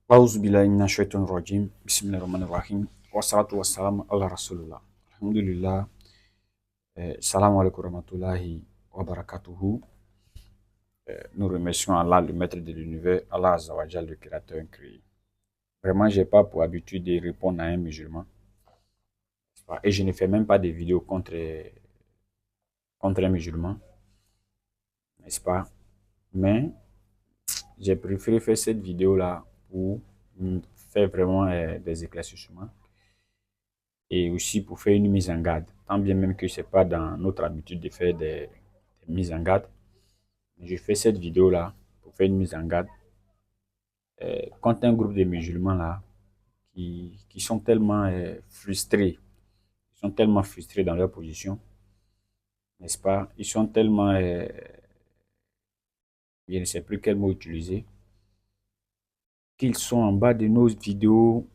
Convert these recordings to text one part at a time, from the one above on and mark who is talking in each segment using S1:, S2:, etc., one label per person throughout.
S1: أعوذ بالله من الشيطان الرجيم بسم الله الرحمن الرحيم والصلاة والسلام على رسول الله الحمد لله. Salam alaikum warahmatullahi wabarakatuhu. Nous remercions Allah, le maître de l'univers, Allah Azawajal, le créateur incréé. Vraiment, j'ai pas pour habitude de répondre à un musulman. Et je ne fais même pas de vidéos contre un musulman, n'est-ce pas? Mais j'ai préféré faire cette vidéo-là pour faire vraiment des éclaircissements et aussi pour faire une mise en garde. Tant bien même que ce n'est pas dans notre habitude de faire des mises en garde, je fais cette vidéo-là pour faire une mise en garde contre un groupe de musulmans là qui sont tellement frustrés. Ils sont tellement frustrés dans leur position, n'est-ce pas? Ils sont tellement, je ne sais plus quel mot utiliser, qu'ils sont en bas de nos vidéos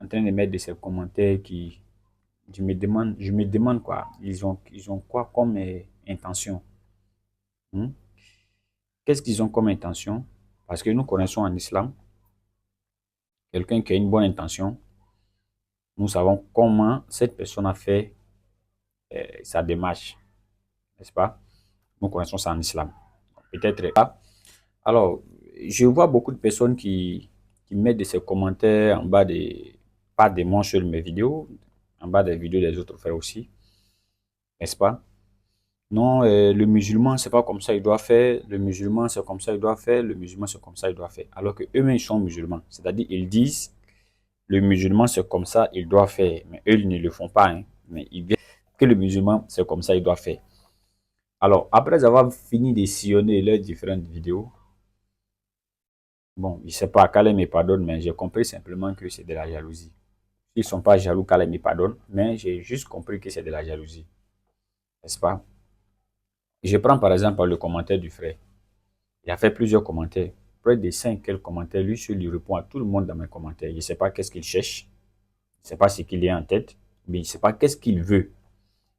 S1: en train de mettre de ces commentaires qui, je me demande quoi. Ils ont quoi comme intention? Hmm? Qu'est-ce qu'ils ont comme intention? Parce que nous connaissons en islam, quelqu'un qui a une bonne intention, nous savons comment cette personne a fait sa démarche, n'est-ce pas? Nous connaissons ça en islam. Peut-être pas. Alors, je vois beaucoup de personnes qui mettent de ces commentaires en bas des, pas des mots sur mes vidéos, en bas des vidéos des autres frères aussi, n'est-ce pas? Non, le musulman, c'est pas comme ça, il doit faire. Le musulman, c'est comme ça, il doit faire. Le musulman, c'est comme ça, il doit faire. Alors que eux-mêmes, ils sont musulmans. C'est-à-dire, ils disent, le musulman, c'est comme ça, il doit faire. Mais eux, ils ne le font pas. Hein. Mais ils viennent que le musulman, c'est comme ça, il doit faire. Alors, après avoir fini de sillonner leurs différentes vidéos, bon, je ne sais pas, qu'Allah me pardonne, mais j'ai compris simplement que c'est de la jalousie. Ils ne sont pas jaloux qu'Allah me pardonne, mais j'ai juste compris que c'est de la jalousie. N'est-ce pas? Je prends par exemple le commentaire du frère. Il a fait plusieurs commentaires. Près de 5 quelques commentaires. Lui, il répond à tout le monde dans mes commentaires. Je ne sais pas qu'est-ce qu'il cherche. Je ne sais pas ce qu'il a en tête. Mais je ne sais pas qu'est-ce qu'il veut.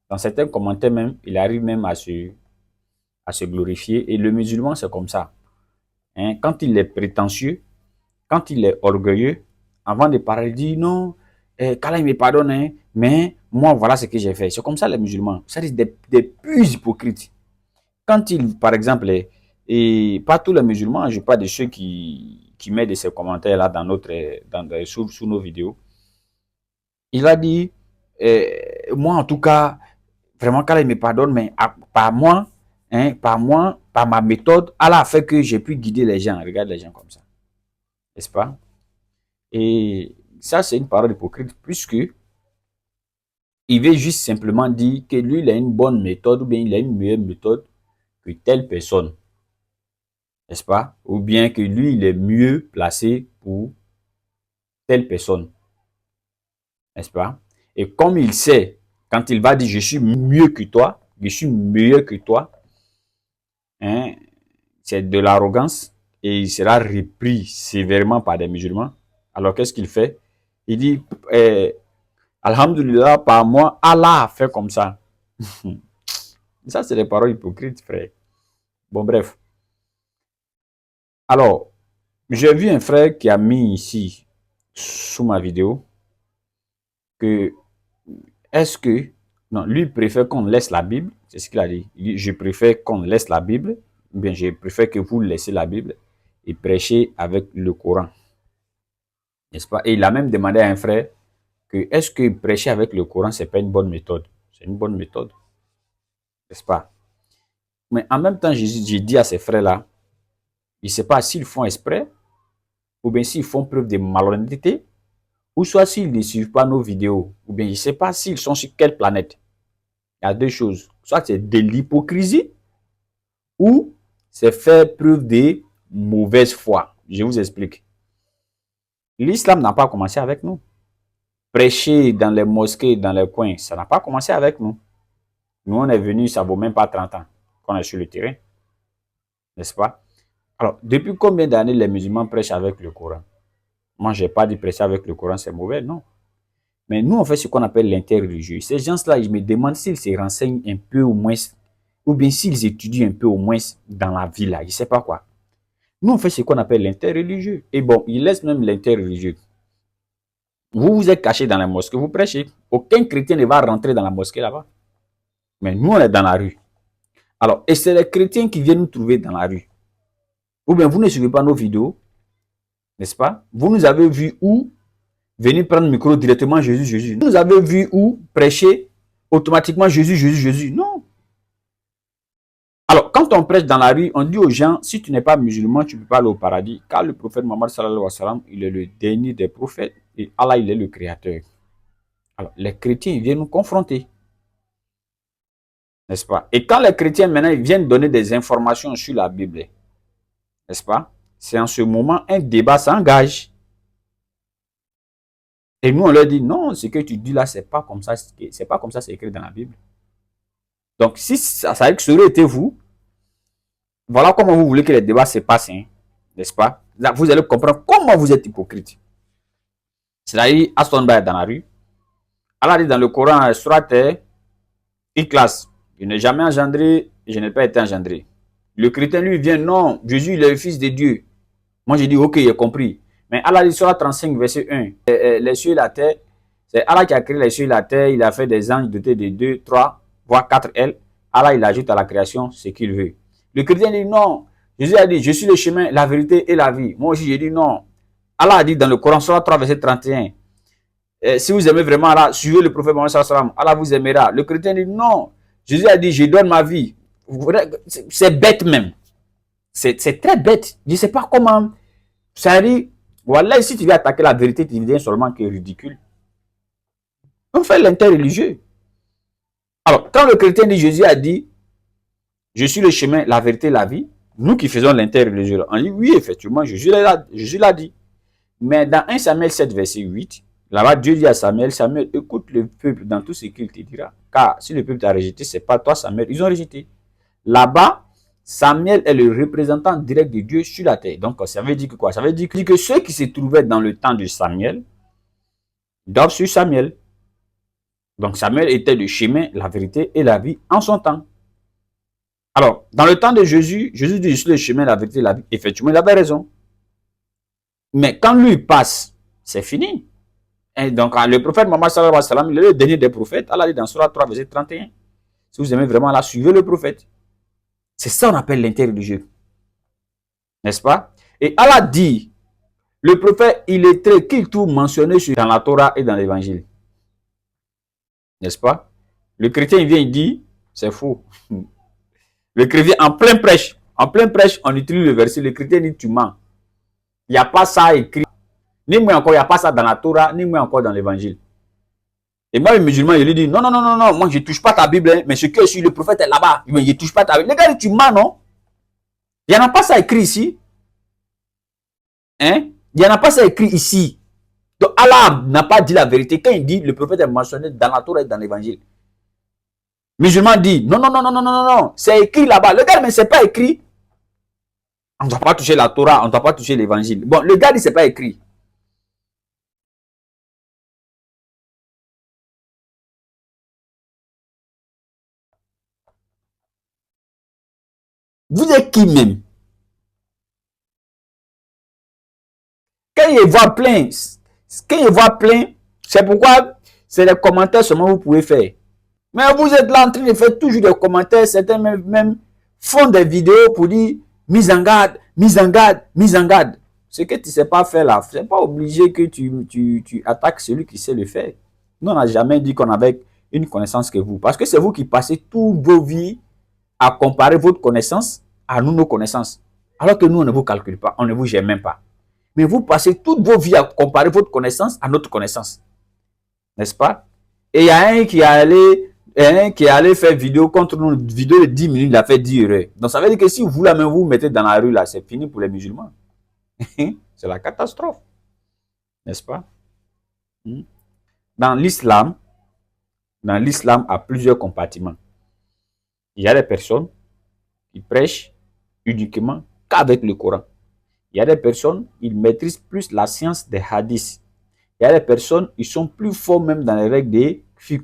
S1: Dans certains commentaires même, il arrive même à se glorifier. Et le musulman, c'est comme ça. Hein? Quand il est prétentieux, quand il est orgueilleux, avant de parler, il dit non, qu'Allah me pardonne, hein, mais moi, voilà ce que j'ai fait. C'est comme ça les musulmans. C'est des plus hypocrites. Quand il, par exemple, et pas tous les musulmans, je parle de ceux qui mettent de ces commentaires-là dans sous nos vidéos, il a dit, moi en tout cas, vraiment qu'Allah me pardonne, mais par moi, hein, par moi, par ma méthode, Allah a fait que j'ai pu guider les gens. Regarde les gens comme ça, n'est-ce pas? Et ça, c'est une parole hypocrite, puisque il veut juste simplement dire que lui, il a une bonne méthode, ou bien il a une meilleure méthode que telle personne. N'est-ce pas? Ou bien que lui, il est mieux placé pour telle personne, n'est-ce pas? Et comme il sait, quand il va dire je suis mieux que toi, je suis meilleur que toi, hein, c'est de l'arrogance et il sera repris sévèrement par des musulmans. Alors qu'est-ce qu'il fait? Il dit, Alhamdulillah, par moi, Allah a fait comme ça. Ça, c'est des paroles hypocrites, frère. Bon, bref. Alors, j'ai vu un frère qui a mis ici, sous ma vidéo, que est-ce que, non, lui préfère qu'on laisse la Bible, c'est ce qu'il a dit. Il dit, je préfère qu'on laisse la Bible, ou bien je préfère que vous laissez la Bible et prêchez avec le Coran, n'est-ce pas? Et il a même demandé à un frère que est-ce que prêcher avec le Coran, c'est pas une bonne méthode? C'est une bonne méthode, n'est-ce pas? Mais en même temps, j'ai dit à ces frères-là, je ne sais pas s'ils font exprès, ou bien s'ils font preuve de malhonnêteté, ou soit s'ils ne suivent pas nos vidéos, ou bien je ne sais pas s'ils sont sur quelle planète. Il y a deux choses. Soit c'est de l'hypocrisie, ou c'est faire preuve de mauvaise foi. Je vous explique. L'islam n'a pas commencé avec nous. Prêcher dans les mosquées, dans les coins, ça n'a pas commencé avec nous. Nous, on est venus, ça ne vaut même pas 30 ans qu'on est sur le terrain. N'est-ce pas? Alors, depuis combien d'années les musulmans prêchent avec le Coran? Moi, je n'ai pas dit prêcher avec le Coran, c'est mauvais, non. Mais nous, on fait ce qu'on appelle l'interreligieux. Ces gens-là, je me demande s'ils se renseignent un peu au moins, ou bien s'ils étudient un peu au moins dans la vie là, je ne sais pas quoi. Nous, on fait ce qu'on appelle l'interreligieux. Et bon, ils laissent même l'interreligieux. Vous vous êtes caché dans la mosquée, vous prêchez. Aucun chrétien ne va rentrer dans la mosquée là-bas. Mais nous, on est dans la rue. Alors, et c'est les chrétiens qui viennent nous trouver dans la rue. Ou bien vous ne suivez pas nos vidéos, n'est-ce pas? Vous nous avez vu où venir prendre le micro directement Jésus, Jésus. Vous nous avez vu où prêcher automatiquement Jésus, Jésus, Jésus. Non. Alors, quand on prêche dans la rue, on dit aux gens, si tu n'es pas musulman, tu ne peux pas aller au paradis. Car le prophète Mohammed sallallahu alayhi wa sallam, il est le dernier des prophètes et Allah, il est le créateur. Alors, les chrétiens viennent nous confronter. N'est-ce pas? Et quand les chrétiens maintenant ils viennent donner des informations sur la Bible, n'est-ce pas? C'est en ce moment un débat s'engage. Et nous on leur dit non, ce que tu dis là, c'est pas comme ça, c'est pas comme ça, c'est écrit dans la Bible. Donc si ça aurait été vous, voilà comment vous voulez que les débats se passent, hein, n'est-ce pas? Là, vous allez comprendre comment vous êtes hypocrite. C'est-à-dire, Astonba est dans la rue. Allah dit dans le Coran, Surat Ikhlas, je n'ai jamais engendré, je n'ai pas été engendré. Le chrétien, lui, vient, non, Jésus, il est le fils de Dieu. Moi, j'ai dit, ok, j'ai compris. Mais Allah dit, Surat 35, verset 1, les cieux et la terre, c'est Allah qui a créé les cieux et la terre, il a fait des anges dotés de 2, 3, voire 4 ailes. Allah, il ajoute à la création ce qu'il veut. Le chrétien dit, non, Jésus a dit, je suis le chemin, la vérité et la vie. Moi aussi, j'ai dit, non. Allah a dit dans le Coran, Surat 3, verset 31, si vous aimez vraiment Allah, suivez le prophète Mohammed sallallahu alayhi wa sallam, Allah vous aimera. Le chrétien dit, non, Jésus a dit, je donne ma vie. C'est bête même. C'est très bête. Je ne sais pas comment. Ça dit, voilà, si tu veux attaquer la vérité, tu deviens seulement que ridicule. On fait l'interreligieux. Alors, quand le chrétien dit, Jésus a dit, je suis le chemin, la vérité, la vie, nous qui faisons l'interreligieux, on dit, oui, effectivement, Jésus l'a dit. Mais dans 1 Samuel 7, verset 8, là-bas, Dieu dit à Samuel, Samuel, écoute le peuple dans tout ce qu'il te dira. Car si le peuple t'a rejeté, ce n'est pas toi, Samuel, ils ont rejeté. Là-bas, Samuel est le représentant direct de Dieu sur la terre. Donc, ça veut dire que quoi? Ça veut dire que ceux qui se trouvaient dans le temps de Samuel doivent suivre Samuel. Donc, Samuel était le chemin, la vérité et la vie en son temps. Alors, dans le temps de Jésus, Jésus dit, je suis le chemin, la vérité et la vie. Effectivement, il avait raison. Mais quand lui passe, c'est fini. Et donc, le prophète Mohammed sallallahu alayhi wa sallam, il est le dernier des prophètes. Allah dit dans Surah 3, verset 31. Si vous aimez vraiment Allah, suivez le prophète. C'est ça qu'on appelle l'interreligieux. N'est-ce pas? Et Allah dit, le prophète, il est très qu'il tout mentionné dans la Torah et dans l'évangile. N'est-ce pas? Le chrétien, il vient, il dit, c'est faux. Le chrétien, en plein prêche, on utilise le verset, le chrétien dit, tu mens. Il n'y a pas ça écrit. Ni moi encore, il n'y a pas ça dans la Torah, ni moi encore dans l'évangile. Et moi, le musulman, il lui dit, non, moi, je ne touche pas ta Bible, hein, mais ce que je suis, le prophète est là-bas. Il ne touche pas ta Bible. Les gars, tu mens, non? Il n'y en a pas ça écrit ici. Hein? Il n'y en a pas ça écrit ici. Donc, Allah n'a pas dit la vérité. Quand il dit, le prophète est mentionné dans la Torah et dans l'évangile. Musulman dit, non, c'est écrit là-bas. Le gars, mais ce n'est pas écrit. On ne doit pas toucher la Torah, on ne doit pas toucher l'évangile. Bon, le gars dit, ce n'est pas écrit. Vous êtes qui même? Quand il voit plein, c'est pourquoi c'est les commentaires seulement vous pouvez faire. Mais vous êtes là en train de faire toujours des commentaires, certains même font des vidéos pour dire mise en garde, mise en garde, mise en garde. Ce que tu ne sais pas faire là, ce n'est pas obligé que tu attaques celui qui sait le faire. Nous, on n'a jamais dit qu'on avait une connaissance que vous. Parce que c'est vous qui passez toutes vos vies à comparer votre connaissance à nous, nos connaissances. Alors que nous, on ne vous calcule pas, on ne vous gère même pas. Mais vous passez toutes vos vies à comparer votre connaissance à notre connaissance. N'est-ce pas? Et il y a un qui est allé faire vidéo contre nous, une vidéo de 10 minutes, il a fait 10 erreurs. Donc ça veut dire que si vous, la même vous mettez dans la rue, là, c'est fini pour les musulmans. C'est la catastrophe. N'est-ce pas? Dans l'islam a plusieurs compartiments. Il y a des personnes qui prêchent uniquement qu'avec le Coran. Il y a des personnes, ils maîtrisent plus la science des hadiths. Il y a des personnes, ils sont plus forts même dans les règles des fiqh.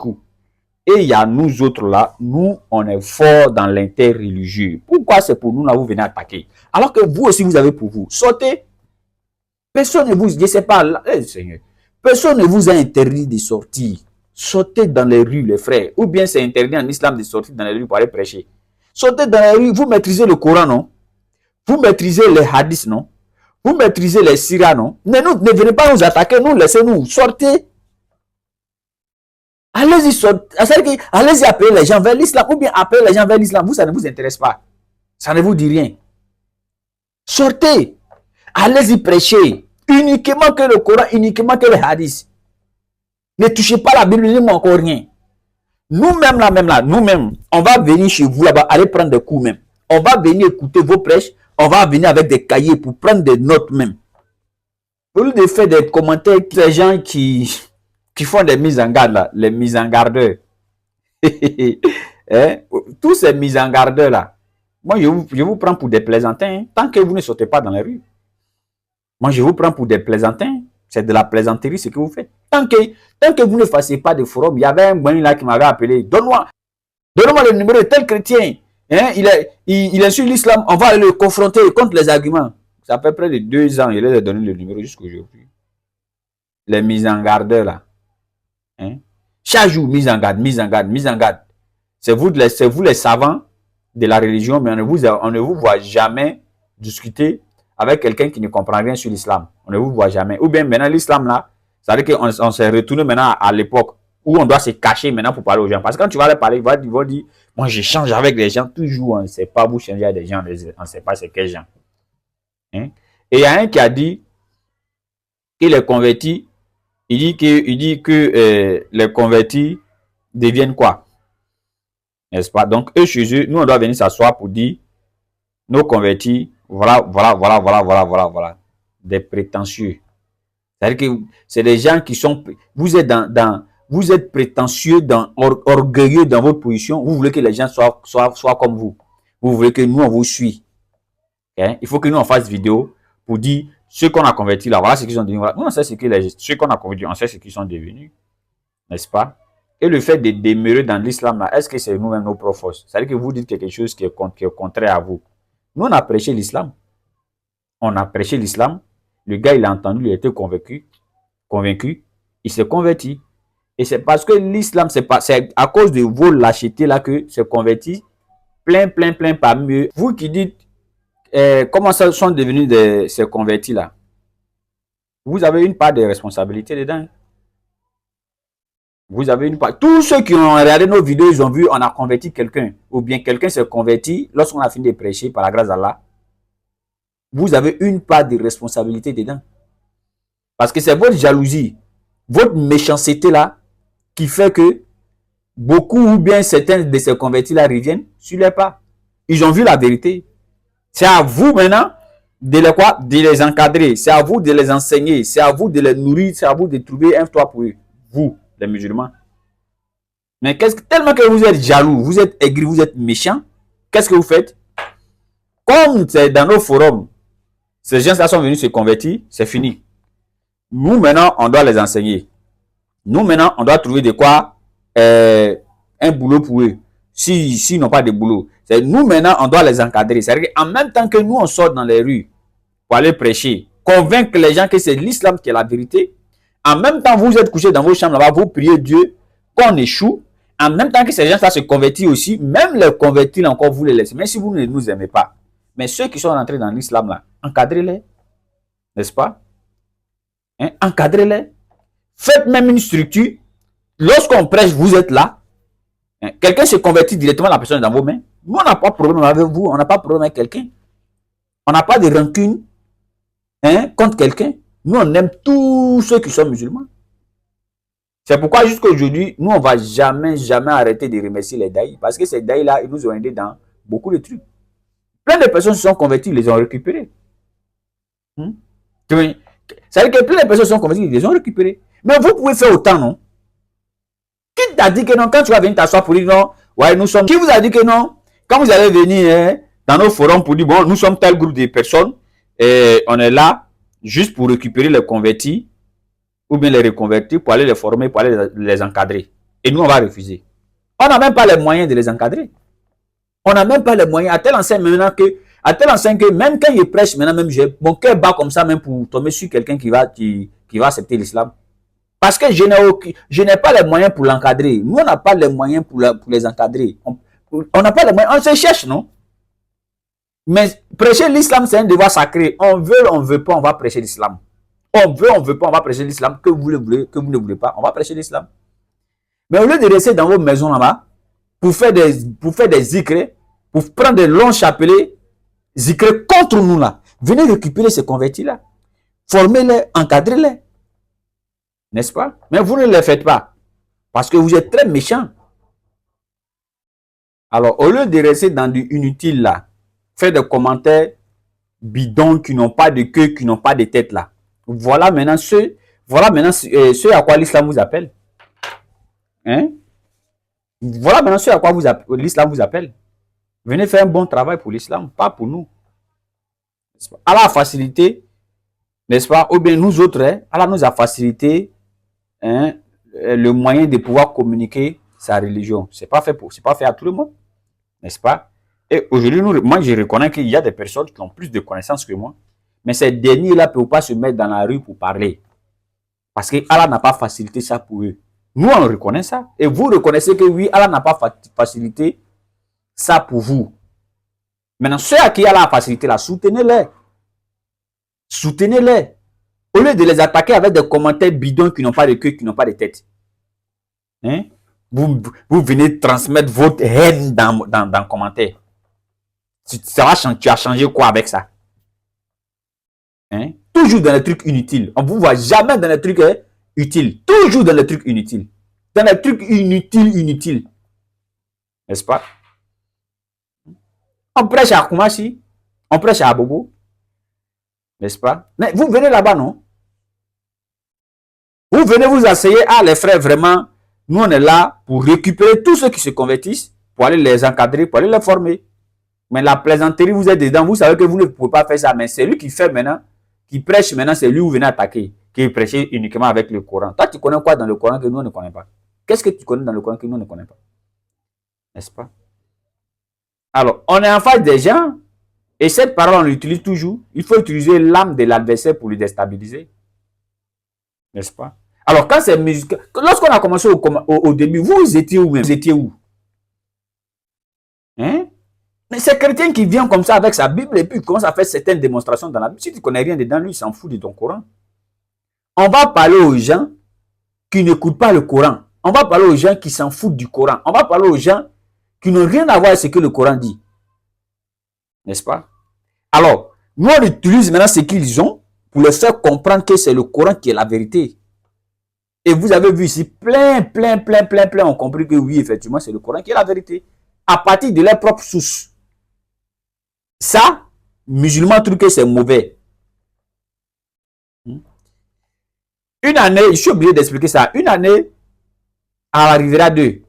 S1: Et il y a nous autres là, nous, on est fort dans l'interreligieux. Pourquoi c'est pour nous là, vous venez attaquer? Alors que vous aussi, vous avez pour vous. Sortez. Personne ne vous, je sais pas, là, Seigneur, personne ne vous a interdit de sortir. Sortez dans les rues, les frères. Ou bien c'est interdit en islam de sortir dans les rues pour aller prêcher. Sortez dans les rues, vous maîtrisez le Coran, non? Vous maîtrisez les hadiths, non? Vous maîtrisez les sirahs, non? Mais nous, ne venez pas nous attaquer, nous, laissez-nous. Sortez. Allez-y, sortez. Allez-y appeler les gens vers l'islam, ou bien appeler les gens vers l'islam. Vous, ça ne vous intéresse pas. Ça ne vous dit rien. Sortez. Allez-y prêcher. Uniquement que le Coran, uniquement que les hadiths. Ne touchez pas la Bible, ne encore rien. Nous-mêmes, là, nous-mêmes, on va venir chez vous là-bas, aller prendre des coups même. On va venir écouter vos prêches, on va venir avec des cahiers pour prendre des notes même. Au lieu de faire des commentaires, les gens qui font des mises en garde là, les mises en gardeurs. Hein? Tous ces mises en gardeurs là, moi je vous prends pour des plaisantins, tant que vous ne sautez pas dans la rue. Moi je vous prends pour des plaisantins, c'est de la plaisanterie ce que vous faites. Tant que vous ne fassiez pas de forum, il y avait un bon là qui m'avait appelé, donne-moi le numéro de tel chrétien, hein? il est sur l'islam, on va aller le confronter contre les arguments. Ça fait près de 2 ans, il a donné le numéro jusqu'aujourd'hui. Les mises en garde là. Hein? Chaque jour, mise en garde, mise en garde, mise en garde. C'est vous les savants de la religion, mais on ne vous voit jamais discuter avec quelqu'un qui ne comprend rien sur l'islam. On ne vous voit jamais. Ou bien maintenant, l'islam là, ça veut dire qu'on s'est retourné maintenant à l'époque où on doit se cacher maintenant pour parler aux gens. Parce que quand tu vas leur parler, ils vont dire, moi j'échange avec des gens, toujours on ne sait pas vous changer avec des gens, on ne sait pas c'est quels gens. Hein? Et il y a un qui a dit qu'il est converti, il dit que les convertis deviennent quoi? N'est-ce pas? Donc, eux chez eux, nous on doit venir s'asseoir pour dire, nos convertis, voilà. Des prétentieux. C'est-à-dire que c'est des gens qui sont, vous êtes prétentieux, orgueilleux dans votre position. Vous voulez que les gens soient comme vous. Vous voulez que nous, on vous suit. Okay? Il faut que nous, on fasse vidéo pour dire ceux qu'on a convertis là, voilà ce qu'ils sont devenus. Voilà. Nous, on sait ceux qu'on a convertis, on sait ce qu'ils sont devenus. N'est-ce pas? Et le fait de demeurer dans l'islam là, est-ce que c'est nous-mêmes nos profos? C'est-à-dire que vous dites quelque chose qui est contraire à vous. Nous, on a prêché l'islam. On a prêché l'islam. Le gars, il a entendu, il a été convaincu, il s'est converti. Et c'est parce que l'islam, c'est à cause de vos lâchetés là que c'est converti. Plein parmi eux. Vous qui dites, comment ça sont devenus ces convertis là? Vous avez une part de responsabilité dedans. Vous avez une part. Tous ceux qui ont regardé nos vidéos, ils ont vu, on a converti quelqu'un. Ou bien quelqu'un s'est converti lorsqu'on a fini de prêcher par la grâce d'Allah. Vous avez une part de responsabilité dedans. Parce que c'est votre jalousie, votre méchanceté là, qui fait que beaucoup ou bien certains de ces convertis-là reviennent sur les pas. Ils ont vu la vérité. C'est à vous maintenant de les encadrer. C'est à vous de les enseigner. C'est à vous de les nourrir. C'est à vous de trouver un toit pour eux. Vous, les musulmans. Mais tellement que vous êtes jaloux, vous êtes aigri, vous êtes méchant, qu'est-ce que vous faites? Comme c'est dans nos forums, ces gens-là sont venus se convertir, c'est fini. Nous, maintenant, on doit les enseigner. Nous, maintenant, on doit trouver de quoi un boulot pour eux. S'ils n'ont pas de boulot. Nous, maintenant, on doit les encadrer. C'est-à-dire qu'en même temps que nous, on sort dans les rues pour aller prêcher, convaincre les gens que c'est l'islam qui est la vérité. En même temps, vous êtes couchés dans vos chambres là-bas, vous priez Dieu qu'on échoue. En même temps que ces gens-là se convertissent aussi, même les convertis, encore, vous les laissez. Même si vous ne nous aimez pas. Mais ceux qui sont rentrés dans l'islam là, encadrez-les. N'est-ce pas? Hein? Encadrez-les. Faites même une structure. Lorsqu'on prêche, vous êtes là. Hein? Quelqu'un se convertit directement, la personne est dans vos mains. Nous, on n'a pas de problème avec vous. On n'a pas de problème avec quelqu'un. On n'a pas de rancune contre quelqu'un. Nous, on aime tous ceux qui sont musulmans. C'est pourquoi jusqu'à aujourd'hui, nous, on ne va jamais arrêter de remercier les daïs. Parce que ces daïs-là, ils nous ont aidés dans beaucoup de trucs. Plein de personnes se sont converties, ils les ont récupérés. Ça veut dire que plein de personnes se sont converties, ils les ont récupérés. Mais vous pouvez faire autant, non? Qui t'a dit que non? Quand tu vas venir t'asseoir pour dire non, ouais, nous sommes. Qui vous a dit que non? Quand vous allez venir dans nos forums pour dire bon, nous sommes tel groupe de personnes et on est là juste pour récupérer les convertis ou bien les reconvertir pour aller les former, pour aller les encadrer. Et nous, on va refuser. On n'a même pas les moyens de les encadrer. On n'a même pas les moyens. À tel enseigne maintenant que même quand il prêche, maintenant même mon cœur bat comme ça même pour tomber sur quelqu'un qui va accepter l'islam. Parce que je n'ai pas les moyens pour l'encadrer. Nous, on n'a pas les moyens pour les encadrer. On n'a pas les moyens. On se cherche, non? Mais prêcher l'islam, c'est un devoir sacré. On veut pas, on va prêcher l'islam. On veut pas, on va prêcher l'islam. Que vous le voulez, que vous ne voulez pas, on va prêcher l'islam. Mais au lieu de rester dans vos maisons là-bas, pour faire des zikres, pour prendre des longs chapelets, zikres contre nous là, venez récupérer ces convertis là. Formez-les, encadrez-les. N'est-ce pas? Mais vous ne les faites pas. Parce que vous êtes très méchants. Alors, au lieu de rester dans du inutile là, faire des commentaires bidons qui n'ont pas de queue, qui n'ont pas de tête là. Voilà maintenant ce à quoi l'islam vous appelle. Hein? Voilà maintenant ce à quoi l'islam vous appelle. Venez faire un bon travail pour l'islam, pas pour nous. Allah a facilité, n'est-ce pas? Ou bien nous autres, hein, Allah nous a facilité le moyen de pouvoir communiquer sa religion. C'est pas fait à tout le monde, n'est-ce pas? Et aujourd'hui, moi, je reconnais qu'il y a des personnes qui ont plus de connaissances que moi, mais ces derniers-là ne peuvent pas se mettre dans la rue pour parler. Parce que Allah n'a pas facilité ça pour eux. Nous, on reconnaît ça. Et vous reconnaissez que oui, Allah n'a pas facilité ça pour vous. Maintenant, ceux à qui Allah a facilité là, soutenez-les. Soutenez-les. Au lieu de les attaquer avec des commentaires bidons qui n'ont pas de queue, qui n'ont pas de tête. Hein? Vous venez transmettre votre haine dans le commentaire. Tu as changé quoi avec ça? Hein? Toujours dans les trucs inutiles. On ne vous voit jamais dans les trucs utiles. Toujours dans les trucs inutiles. Dans les trucs inutiles. N'est-ce pas? On prêche à Koumachi. On prêche à Abobo. N'est-ce pas? Mais vous venez là-bas, non? Vous venez vous asseyer. Ah, les frères, vraiment, nous, on est là pour récupérer tous ceux qui se convertissent, pour aller les encadrer, pour aller les former. Mais la plaisanterie, vous êtes dedans. Vous savez que vous ne pouvez pas faire ça. Mais c'est lui qui fait maintenant, qui prêche maintenant, c'est lui où vous venez attaquer, qui prêche uniquement avec le Coran. Toi, tu connais quoi dans le Coran que nous, on ne connaît pas? Qu'est-ce que tu connais dans le Coran que nous, on ne connaît pas? N'est-ce pas? Alors, on est en face des gens, et cette parole, on l'utilise toujours. Il faut utiliser l'âme de l'adversaire pour le déstabiliser. N'est-ce pas? Alors, quand c'est musique, lorsqu'on a commencé au début, vous étiez où même? Vous étiez où? Hein? Mais c'est chrétien qui vient comme ça avec sa Bible et puis il commence à faire certaines démonstrations dans la Bible. Si tu ne connais rien dedans, lui, il s'en fout de ton Coran. On va parler aux gens qui n'écoutent pas le Coran. On va parler aux gens qui s'en foutent du Coran. On va parler aux gens qui n'ont rien à voir avec ce que le Coran dit. N'est-ce pas? Alors, nous, on utilise maintenant ce qu'ils ont pour leur faire comprendre que c'est le Coran qui est la vérité. Et vous avez vu ici, plein ont compris que oui, effectivement, c'est le Coran qui est la vérité. À partir de leur propre source. Ça, musulmans trouvent que c'est mauvais. Une année, je suis obligé d'expliquer ça. Une année, à la Riviera 2.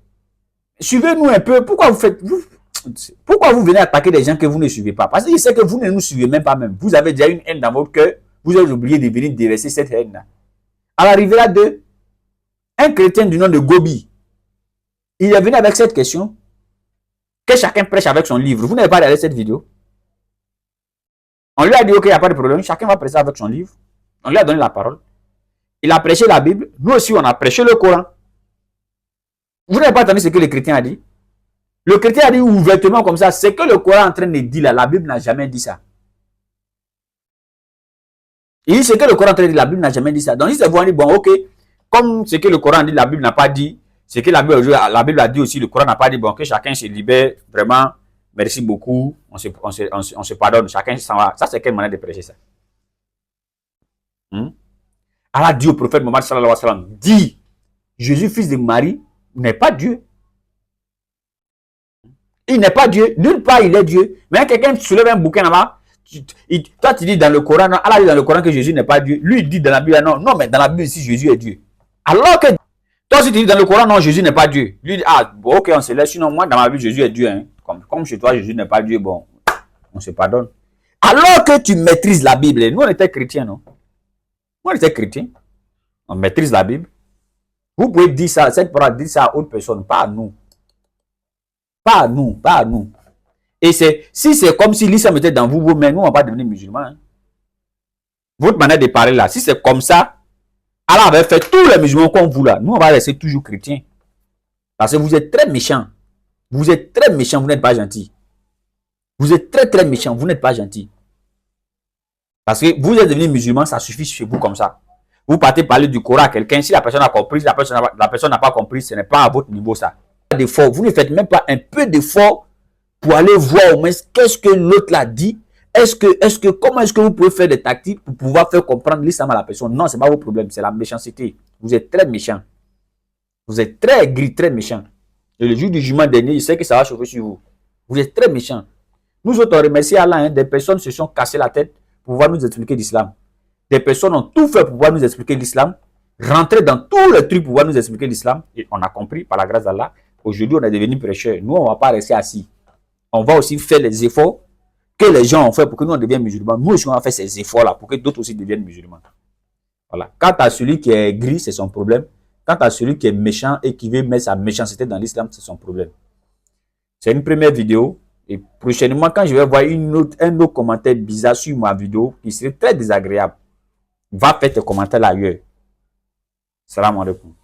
S1: Suivez-nous un peu. Pourquoi vous venez attaquer des gens que vous ne suivez pas? Parce que je sais que vous ne nous suivez même pas même. Vous avez déjà une haine dans votre cœur. Vous avez oublié de venir déverser cette haine-là. À la Riviera 2, un chrétien du nom de Gobi, il est venu avec cette question. Que chacun prêche avec son livre. Vous n'avez pas regardé cette vidéo? On lui a dit, ok, il n'y a pas de problème. Chacun va prêcher avec son livre. On lui a donné la parole. Il a prêché la Bible. Nous aussi, on a prêché le Coran. Vous n'avez pas entendu ce que le chrétien a dit? Le chrétien a dit ouvertement comme ça, ce que le Coran est en train de dire là, la Bible n'a jamais dit ça. Il dit ce que le Coran est en train de dire, la Bible n'a jamais dit ça. Donc, il se voit dit, bon, ok, comme ce que le Coran dit, la Bible n'a pas dit, ce que la Bible a dit aussi, le Coran n'a pas dit, bon, que chacun se libère, vraiment, merci beaucoup, on se pardonne, chacun s'en va. Ça, c'est quelle manière de prêcher ça? Allah dit au prophète Mohammed sallallahu alayhi wa sallam, dit, Jésus, fils de Marie, n'est pas Dieu. Il n'est pas Dieu. Nulle part, il est Dieu. Mais quelqu'un soulève un bouquin là-bas, toi, tu dis dans le Coran, non, Allah dit dans le Coran que Jésus n'est pas Dieu. Lui, il dit dans la Bible, non, non, mais dans la Bible, si Jésus est Dieu. Alors que toi, si tu dis dans le Coran, non, Jésus n'est pas Dieu. Lui dit, ah, bon, ok, on se laisse. Sinon, moi, dans ma Bible, Jésus est Dieu. Hein. Comme chez toi, Jésus n'est pas Dieu, bon, on se pardonne. Alors que tu maîtrises la Bible, nous, on était chrétiens, non? Nous, on était chrétiens. On maîtrise la Bible. Vous pouvez dire ça, cette parole, dire ça à autre personne, pas à nous. Pas à nous, pas à nous. Et si c'est comme si l'islam était dans vous, mais nous, on va pas devenir musulmans. Hein. Votre manière de parler là, si c'est comme ça, Allah avait fait tous les musulmans comme vous là. Nous, on va rester toujours chrétiens. Parce que vous êtes très méchants. Vous êtes très méchants, vous n'êtes pas gentils. Vous êtes très très méchants, vous n'êtes pas gentils. Parce que vous êtes devenu musulman, ça suffit chez vous comme ça. Vous partez parler du Coran à quelqu'un, si la personne a compris, si la personne n'a pas compris, ce n'est pas à votre niveau ça. Vous ne faites même pas un peu d'effort pour aller voir au moins qu'est-ce que l'autre l'a dit. Comment est-ce que vous pouvez faire des tactiques pour pouvoir faire comprendre l'islam à la personne? Non, ce n'est pas vos problèmes, c'est la méchanceté. Vous êtes très méchant. Vous êtes très gris, très méchant. Et le jour du jugement dernier, je sais que ça va chauffer sur vous. Vous êtes très méchant. Nous autres, on remercie Allah, hein, des personnes se sont cassées la tête pour pouvoir nous expliquer l'islam. Des personnes ont tout fait pour pouvoir nous expliquer l'islam, rentrer dans tous les trucs pour pouvoir nous expliquer l'islam. Et on a compris, par la grâce d'Allah. Aujourd'hui, on est devenu prêcheurs. Nous, on ne va pas rester assis. On va aussi faire les efforts que les gens ont fait pour que nous, on devienne musulmans. Nous aussi, on va faire ces efforts-là pour que d'autres aussi deviennent musulmans. Voilà. Quant à celui qui est gris, c'est son problème. Quant à celui qui est méchant et qui veut mettre sa méchanceté dans l'islam, c'est son problème. C'est une première vidéo. Et prochainement, quand je vais voir un autre commentaire bizarre sur ma vidéo, qui serait très désagréable, va faire tes commentaires là ailleurs. Salam alaikum.